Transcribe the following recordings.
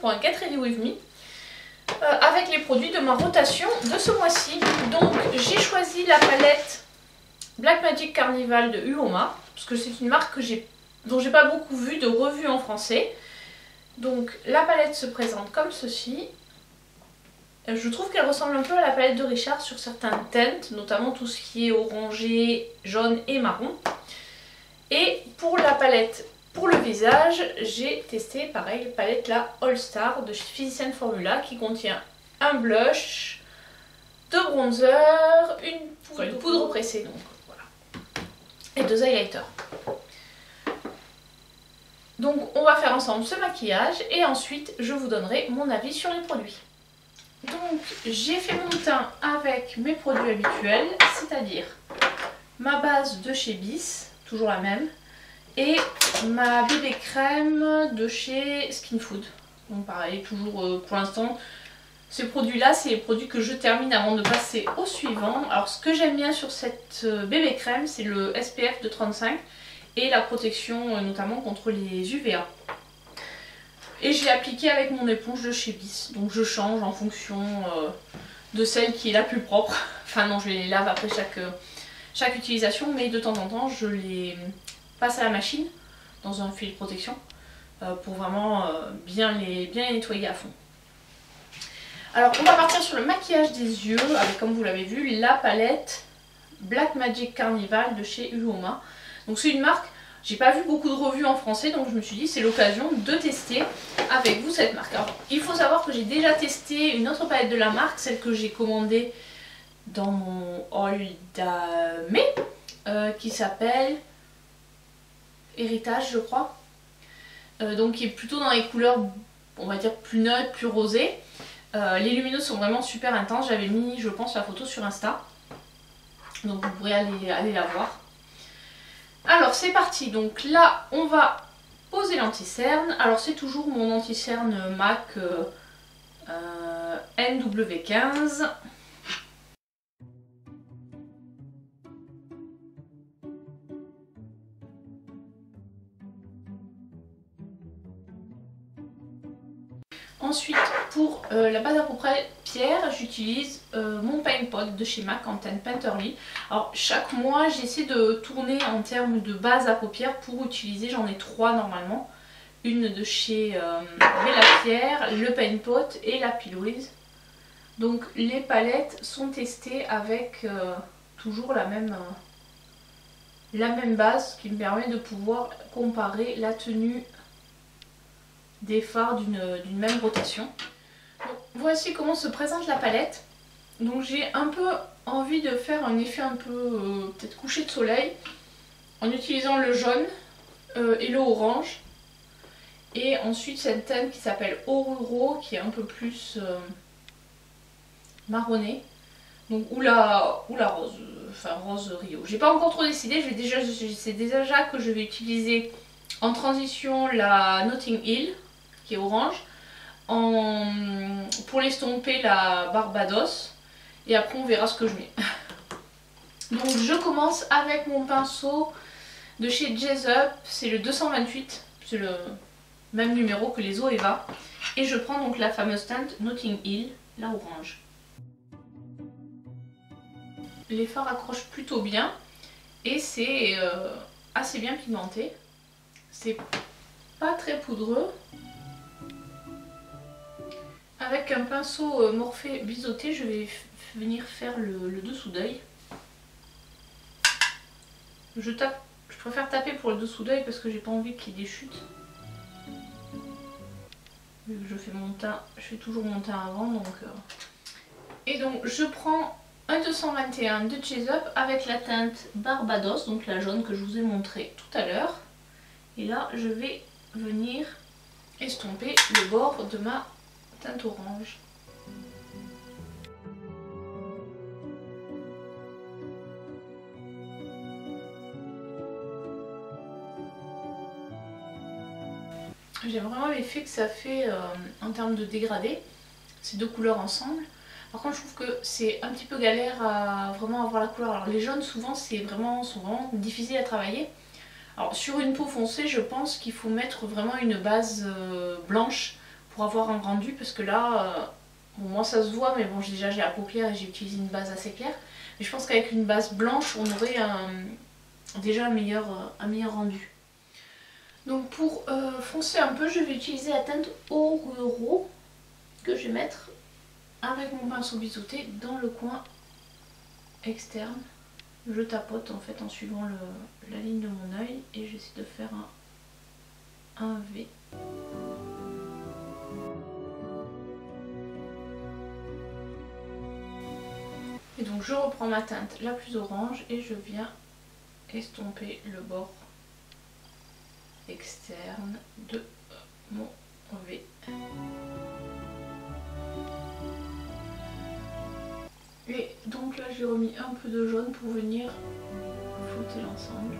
pour un Get Ready With Me avec les produits de ma rotation de ce mois-ci. Donc j'ai choisi la palette Black Magic Carnival de Uoma parce que c'est une marque dont j'ai pas beaucoup vu de revues en français. Donc la palette se présente comme ceci. Je trouve qu'elle ressemble un peu à la palette de Richard sur certains teintes, notamment tout ce qui est orangé, jaune et marron. Et pour la palette pour le visage, j'ai testé pareil la palette la All Star de chez Physicians Formula qui contient un blush, 2 bronzers, une poudre pressée, donc voilà, et 2 highlighters. Donc on va faire ensemble ce maquillage et ensuite je vous donnerai mon avis sur les produits. Donc j'ai fait mon teint avec mes produits habituels, c'est-à-dire ma base de chez Bis, toujours la même, et ma bébé crème de chez Skin Food. Donc pareil, toujours pour l'instant, ces produits-là, c'est les produits que je termine avant de passer au suivant. Alors ce que j'aime bien sur cette bébé crème, c'est le SPF de 35 et la protection notamment contre les UVA. Et j'ai appliqué avec mon éponge de chez Bis. Donc je change en fonction de celle qui est la plus propre. Enfin non, je les lave après chaque utilisation, mais de temps en temps je les passe à la machine dans un fil de protection pour vraiment bien les nettoyer à fond. Alors on va partir sur le maquillage des yeux avec, comme vous l'avez vu, la palette Black Magic Carnival de chez Uoma. Donc c'est une marque, j'ai pas vu beaucoup de revues en français, donc je me suis dit c'est l'occasion de tester avec vous cette marque. Alors il faut savoir que j'ai déjà testé une autre palette de la marque, celle que j'ai commandée dans mon haul d'Amé, qui s'appelle Héritage je crois, donc qui est plutôt dans les couleurs on va dire plus neutres, plus rosées. Les lumineuses sont vraiment super intenses, j'avais mis je pense la photo sur Insta, donc vous pourrez aller la voir. Alors c'est parti, donc là on va poser l'anti-cerne. Alors c'est toujours mon anti-cerne MAC NW15. Ensuite, pour la base à paupières, j'utilise mon Paint Pot de chez MAC en teinte Painterly. Alors chaque mois, j'essaie de tourner en termes de base à paupières pour utiliser, j'en ai 3 normalement. Une de chez Bella Pierre, le Paint Pot et la Pillows. Donc les palettes sont testées avec toujours la même base, qui me permet de pouvoir comparer la tenue des fards d'une même rotation. Donc, voici comment se présente la palette. Donc j'ai un peu envie de faire un effet un peu peut-être coucher de soleil en utilisant le jaune et le orange. Et ensuite cette teinte qui s'appelle Oruro qui est un peu plus marronné. Donc ou la rose, enfin rose Rio. J'ai pas encore trop décidé, c'est déjà que je vais utiliser en transition la Notting Hill qui est orange, pour l'estomper la Barbados, et après on verra ce que je mets. Donc je commence avec mon pinceau de chez Jessup, c'est le 228, c'est le même numéro que les Zoeva, et je prends donc la fameuse teinte Notting Hill, la orange. Les fards accrochent plutôt bien et c'est assez bien pigmenté, c'est pas très poudreux. Avec un pinceau Morphe biseauté, je vais venir faire le dessous d'œil. Je préfère taper pour le dessous d'œil parce que j'ai pas envie qu'il y ait des chutes. Vu que je fais mon teint, je fais toujours mon teint avant donc. Et donc je prends un 221 de Jessup avec la teinte Barbados, donc la jaune que je vous ai montré tout à l'heure. Et là je vais venir estomper le bord de ma teinte orange. J'aime vraiment l'effet que ça fait en termes de dégradé, ces deux couleurs ensemble. Par contre je trouve que c'est un petit peu galère à vraiment avoir la couleur. Alors les jaunes souvent sont vraiment difficiles à travailler. Alors sur une peau foncée je pense qu'il faut mettre vraiment une base blanche pour avoir un rendu, parce que là, bon, moi ça se voit, mais bon déjà j'ai la paupière et j'ai utilisé une base assez claire. Mais je pense qu'avec une base blanche, on aurait déjà un meilleur rendu. Donc pour foncer un peu, je vais utiliser la teinte Oruro que je vais mettre avec mon pinceau biseauté dans le coin externe. Je tapote en fait en suivant la ligne de mon œil et j'essaie de faire un V. Et donc je reprends ma teinte la plus orange et je viens estomper le bord externe de mon V. Et donc là j'ai remis un peu de jaune pour venir flouter l'ensemble.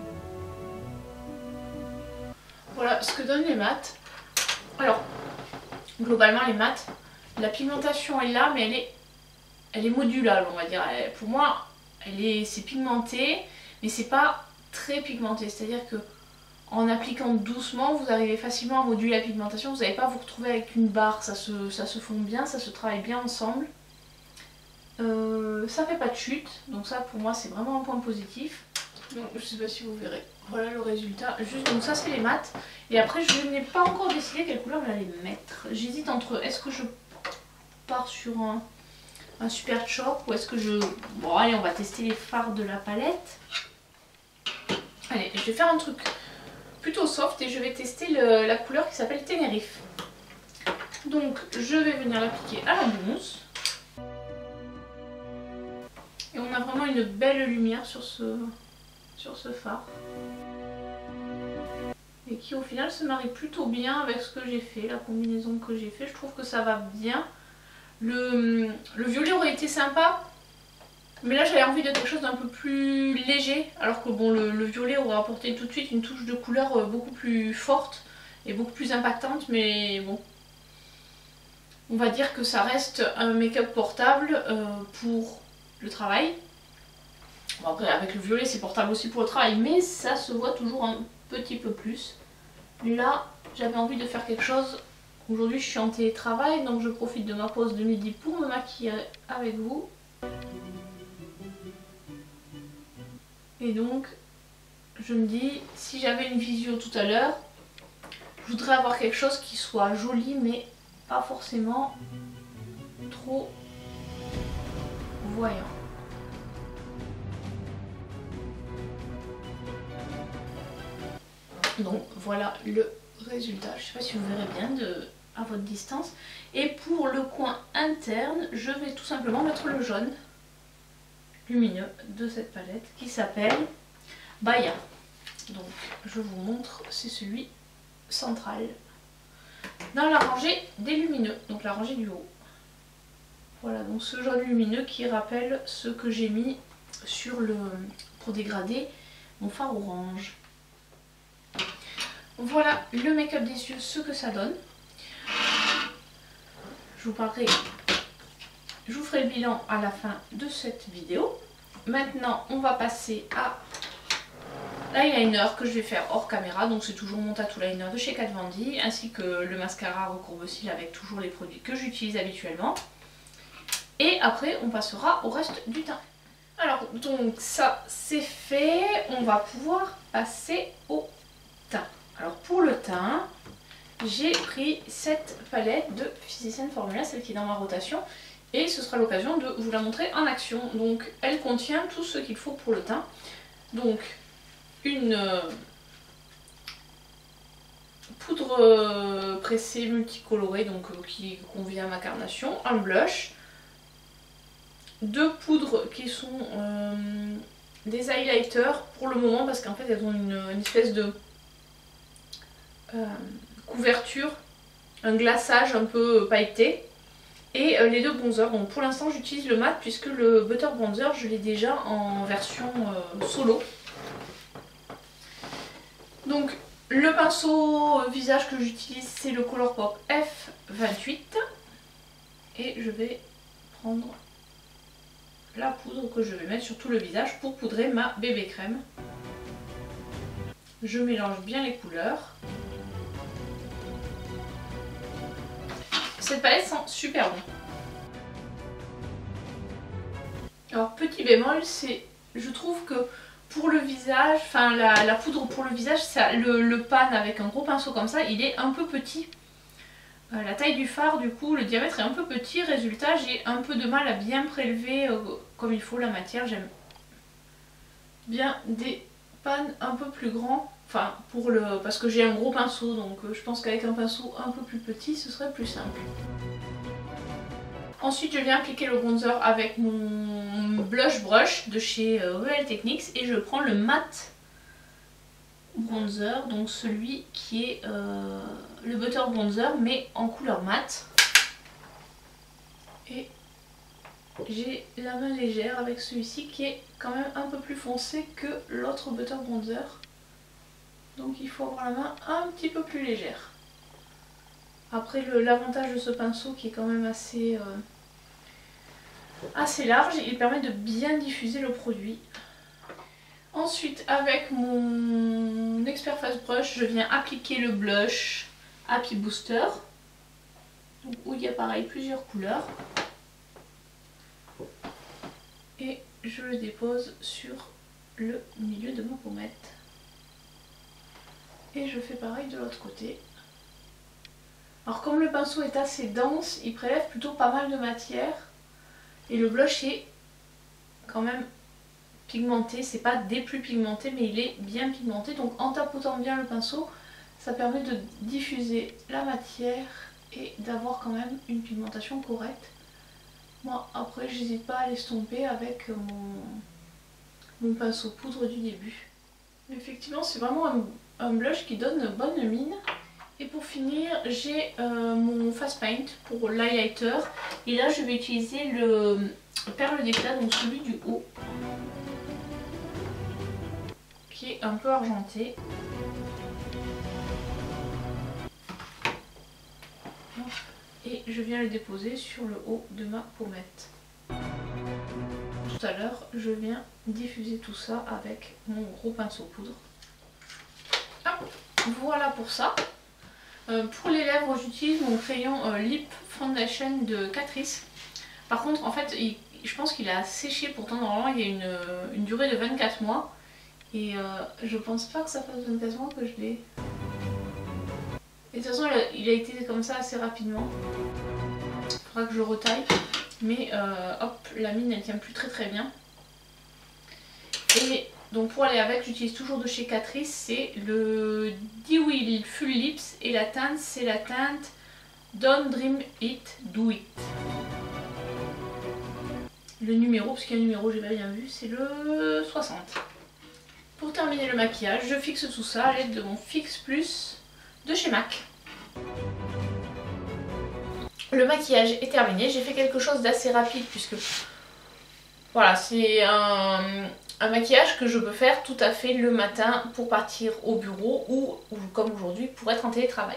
Voilà ce que donnent les mats. Alors globalement les mats, la pigmentation est là mais elle est modulable on va dire. Pour moi c'est pigmenté mais c'est pas très pigmenté. C'est à dire que en appliquant doucement vous arrivez facilement à moduler la pigmentation. Vous n'allez pas vous retrouver avec une barre, ça se fond bien, ça se travaille bien ensemble. Ça fait pas de chute, donc ça pour moi c'est vraiment un point positif. Donc je sais pas si vous verrez, voilà le résultat. Juste, donc ça c'est les mats. Et après je n'ai pas encore décidé quelle couleur j'allais mettre. J'hésite entre est-ce que je pars sur un super chalk ou est-ce que je... Bon allez on va tester les fards de la palette. Allez je vais faire un truc plutôt soft et je vais tester la couleur qui s'appelle Tenerife. Donc je vais venir l'appliquer à la mousse. Et on a vraiment une belle lumière sur ce fard. Et qui au final se marie plutôt bien avec ce que j'ai fait, la combinaison que j'ai fait. Je trouve que ça va bien. Le violet aurait été sympa. Mais là j'avais envie de quelque chose d'un peu plus léger. Alors que bon le violet aurait apporté tout de suite une touche de couleur beaucoup plus forte et beaucoup plus impactante. Mais bon. On va dire que ça reste un make-up portable pour le travail. Bon, après avec le violet c'est portable aussi pour le travail mais ça se voit toujours un petit peu plus. Là j'avais envie de faire quelque chose. Aujourd'hui je suis en télétravail donc je profite de ma pause de midi pour me maquiller avec vous. Et donc je me dis si j'avais une visio tout à l'heure, je voudrais avoir quelque chose qui soit joli mais pas forcément trop voyant. Donc voilà le résultat. Je ne sais pas si vous verrez bien à votre distance. Et pour le coin interne, je vais tout simplement mettre le jaune lumineux de cette palette qui s'appelle Baya. Donc je vous montre, c'est celui central dans la rangée des lumineux, donc la rangée du haut. Voilà donc ce jaune lumineux qui rappelle ce que j'ai mis sur pour dégrader mon fard orange. Voilà le make-up des yeux, ce que ça donne. Je vous ferai le bilan à la fin de cette vidéo. Maintenant, on va passer à l'eyeliner que je vais faire hors caméra. Donc c'est toujours mon tattoo liner de chez Kat Von D, ainsi que le mascara recourbe cils avec toujours les produits que j'utilise habituellement. Et après, on passera au reste du teint. Alors, donc ça c'est fait. On va pouvoir passer au teint. Alors pour le teint, j'ai pris cette palette de Physicians Formula, celle qui est dans ma rotation, et ce sera l'occasion de vous la montrer en action. Donc elle contient tout ce qu'il faut pour le teint. Donc une poudre pressée multicolorée, donc qui convient à ma carnation, un blush, deux poudres qui sont des highlighters pour le moment parce qu'en fait elles ont une espèce de couverture, un glaçage un peu pailleté, et les deux bronzers. Donc pour l'instant j'utilise le mat puisque le butter bronzer je l'ai déjà en version solo. Donc le pinceau visage que j'utilise c'est le Colourpop F28 et je vais prendre la poudre que je vais mettre sur tout le visage pour poudrer ma bébé crème. Je mélange bien les couleurs. Cette palette sent super bon. Alors petit bémol, c'est, je trouve que pour le visage, enfin la poudre pour le visage, ça, le pan avec un gros pinceau comme ça, il est un peu petit. La taille du fard, du coup, le diamètre est un peu petit. Résultat, j'ai un peu de mal à bien prélever comme il faut la matière. J'aime bien des pans un peu plus grands. Enfin, parce que j'ai un gros pinceau, donc je pense qu'avec un pinceau un peu plus petit, ce serait plus simple. Ensuite, je viens appliquer le bronzer avec mon blush brush de chez Real Techniques et je prends le matte bronzer, donc celui qui est le butter bronzer mais en couleur mat. Et j'ai la main légère avec celui-ci qui est quand même un peu plus foncé que l'autre butter bronzer, donc il faut avoir la main un petit peu plus légère. Après, l'avantage de ce pinceau qui est quand même assez large, il permet de bien diffuser le produit. Ensuite, avec mon Expert Fast Brush, je viens appliquer le blush Happy Booster, où il y a pareil plusieurs couleurs. Et je le dépose sur le milieu de ma pommette. Et je fais pareil de l'autre côté. Alors comme le pinceau est assez dense, il prélève plutôt pas mal de matière. Et le blush est quand même pigmenté, c'est pas des plus pigmentés mais il est bien pigmenté, donc en tapotant bien le pinceau ça permet de diffuser la matière et d'avoir quand même une pigmentation correcte. Moi après j'hésite pas à l'estomper avec mon pinceau poudre du début. Effectivement c'est vraiment un blush qui donne bonne mine. Et pour finir j'ai mon Fast Paint pour l'highlighter et là je vais utiliser le perle d'éclat, donc celui du haut, qui est un peu argenté. Et je viens le déposer sur le haut de ma pommette. Tout à l'heure, je viens diffuser tout ça avec mon gros pinceau poudre. Hop, voilà pour ça. Pour les lèvres, j'utilise mon crayon Lip Foundation de Catrice. Par contre, en fait, je pense qu'il a séché. Pourtant, normalement, il y a une durée de 24 mois. Et je pense pas que ça fasse 24 mois que je l'ai. Et de toute façon, il a été comme ça assez rapidement. Il faudra que je le retaille. Mais hop, la mine elle tient plus très bien. Et donc pour aller avec, j'utilise toujours de chez Catrice, c'est le Dewey Full Lips. Et la teinte, c'est la teinte Don't Dream It, Do It. Le numéro, parce qu'il y a un numéro, j'ai rien vu, c'est le 60. Pour terminer le maquillage, je fixe tout ça à l'aide de mon Fix Plus de chez MAC. Le maquillage est terminé, j'ai fait quelque chose d'assez rapide puisque voilà, c'est un maquillage que je peux faire tout à fait le matin pour partir au bureau ou comme aujourd'hui pour être en télétravail.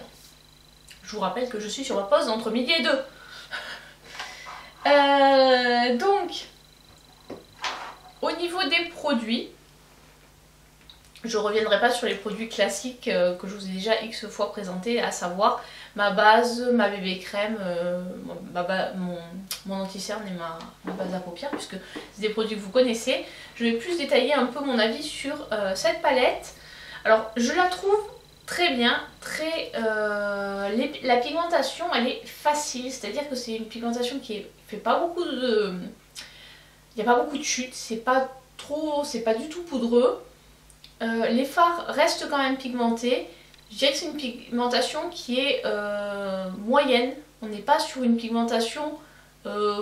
Je vous rappelle que je suis sur ma pause entre midi et 2. Donc, au niveau des produits, je ne reviendrai pas sur les produits classiques que je vous ai déjà X fois présentés, à savoir ma base, ma bébé crème, mon anti-cerne et ma base à paupières, puisque c'est des produits que vous connaissez. Je vais plus détailler un peu mon avis sur cette palette. Alors, je la trouve très bien, la pigmentation elle est facile, c'est-à-dire que c'est une pigmentation qui fait pas beaucoup de... Il n'y a pas beaucoup de chute, c'est pas du tout poudreux. Les fards restent quand même pigmentés. Je dirais que c'est une pigmentation qui est moyenne. On n'est pas sur une pigmentation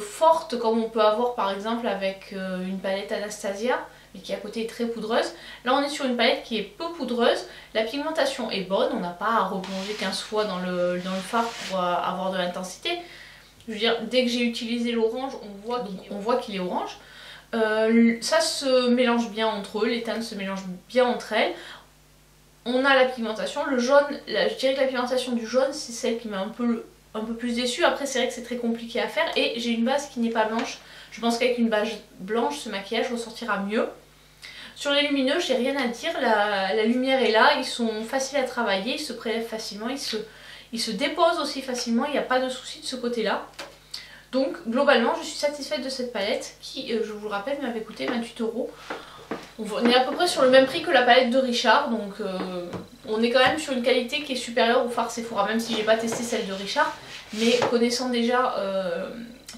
forte comme on peut avoir par exemple avec une palette Anastasia, mais qui à côté est très poudreuse. Là on est sur une palette qui est peu poudreuse. La pigmentation est bonne, on n'a pas à replonger 15 fois dans le fard pour avoir de l'intensité. Je veux dire, dès que j'ai utilisé l'orange, on voit qu'il est orange. Ça se mélange bien entre eux, les teintes se mélangent bien entre elles. On a la pigmentation, le jaune, je dirais que la pigmentation du jaune c'est celle qui m'a un peu plus déçue. Après c'est vrai que c'est très compliqué à faire et j'ai une base qui n'est pas blanche. Je pense qu'avec une base blanche ce maquillage ressortira mieux. Sur les lumineux j'ai rien à dire, la lumière est là, ils sont faciles à travailler, ils se prélèvent facilement, ils Il se dépose aussi facilement, il n'y a pas de souci de ce côté-là. Donc globalement je suis satisfaite de cette palette qui, je vous le rappelle, m'avait coûté 28 €. On est à peu près sur le même prix que la palette de Richard, donc on est quand même sur une qualité qui est supérieure au fard Sephora, même si j'ai pas testé celle de Richard. Mais connaissant déjà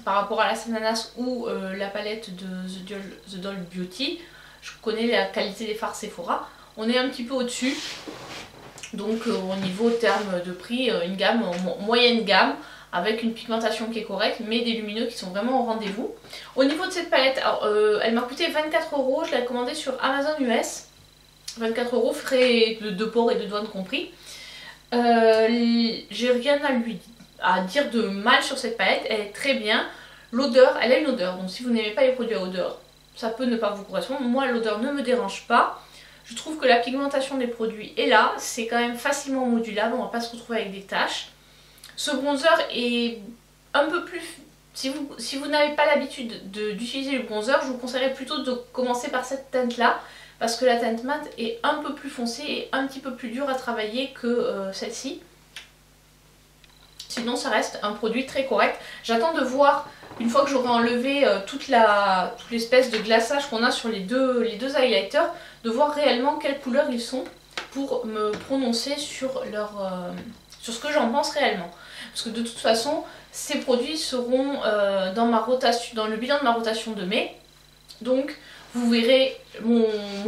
par rapport à la Ananas ou la palette de The Doll Beauty, je connais la qualité des fards Sephora. On est un petit peu au-dessus, donc au niveau terme de prix, une gamme moyenne gamme, avec une pigmentation qui est correcte, mais des lumineux qui sont vraiment au rendez-vous. Au niveau de cette palette, alors, elle m'a coûté 24 €, je l'ai commandée sur Amazon US. 24 € frais de port et de douane compris. J'ai rien à dire de mal sur cette palette, elle est très bien. L'odeur, elle a une odeur, donc si vous n'aimez pas les produits à odeur, ça peut ne pas vous correspondre. Moi, l'odeur ne me dérange pas. Je trouve que la pigmentation des produits est là, c'est quand même facilement modulable, on va pas se retrouver avec des taches. Ce bronzer est un peu plus... Si vous n'avez pas l'habitude d'utiliser le bronzer, je vous conseillerais plutôt de commencer par cette teinte-là, parce que la teinte mat est un peu plus foncée et un petit peu plus dure à travailler que celle-ci. Sinon ça reste un produit très correct. J'attends de voir, une fois que j'aurai enlevé toute l'espèce de glaçage qu'on a sur les deux highlighters, de voir réellement quelle couleur ils sont pour me prononcer sur ce que j'en pense réellement. Parce que de toute façon, ces produits seront dans le bilan de ma rotation de mai. Donc vous verrez mon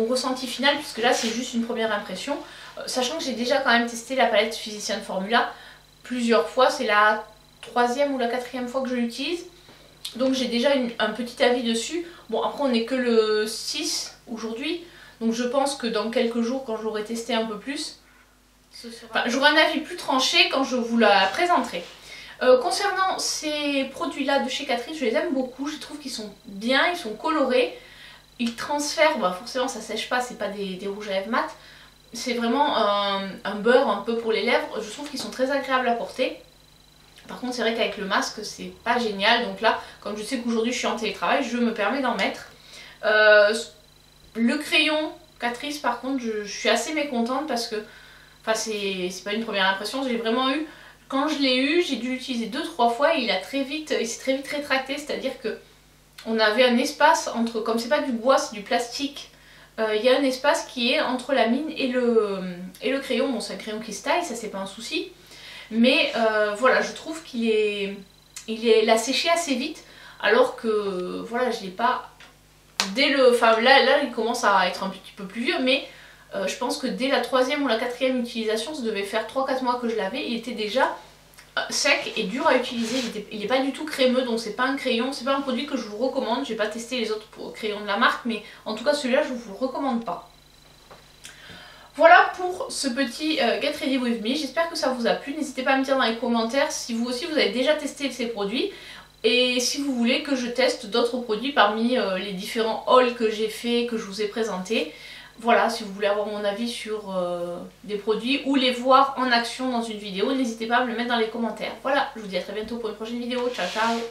ressenti final, puisque là c'est juste une première impression. Sachant que j'ai déjà quand même testé la palette Physicians Formula plusieurs fois, c'est la 3e ou la 4e fois que je l'utilise. Donc j'ai déjà un petit avis dessus. Bon, après on n'est que le 6 aujourd'hui, donc je pense que dans quelques jours, quand je l'aurai testé un peu plus, j'aurai un avis plus tranché quand je vous la présenterai. Concernant ces produits là de chez Catrice, je les aime beaucoup, je trouve qu'ils sont bien, ils sont colorés, ils transfèrent, bah forcément ça sèche pas, c'est pas des rouges à lèvres mat, c'est vraiment un beurre un peu pour les lèvres, je trouve qu'ils sont très agréables à porter. Par contre c'est vrai qu'avec le masque c'est pas génial, donc là comme je sais qu'aujourd'hui je suis en télétravail, je me permets d'en mettre. Le crayon Catrice par contre je suis assez mécontente parce que, enfin c'est pas une première impression, j'ai vraiment eu, quand je l'ai eu j'ai dû l'utiliser 2-3 fois et il s'est très vite rétracté, c'est-à-dire que on avait un espace entre, comme c'est pas du bois c'est du plastique, il y a un espace qui est entre la mine et le crayon. Bon c'est un crayon qui se taille, ça c'est pas un souci, mais voilà, je trouve qu'il a séché assez vite, alors que voilà, je l'ai pas enfin là il commence à être un petit peu plus vieux, mais je pense que dès la 3e ou la 4e utilisation, ça devait faire 3-4 mois que je l'avais, il était déjà sec et dur à utiliser, il n'est pas du tout crémeux, donc c'est pas un crayon, c'est pas un produit que je vous recommande. J'ai pas testé les autres crayons de la marque, mais en tout cas celui-là je vous le recommande pas. Voilà pour ce petit Get Ready With Me, j'espère que ça vous a plu, n'hésitez pas à me dire dans les commentaires si vous aussi vous avez déjà testé ces produits, et si vous voulez que je teste d'autres produits parmi les différents hauls que j'ai fait, que je vous ai présentés. Voilà, si vous voulez avoir mon avis sur des produits ou les voir en action dans une vidéo, n'hésitez pas à me le mettre dans les commentaires. Voilà, je vous dis à très bientôt pour une prochaine vidéo. Ciao ciao!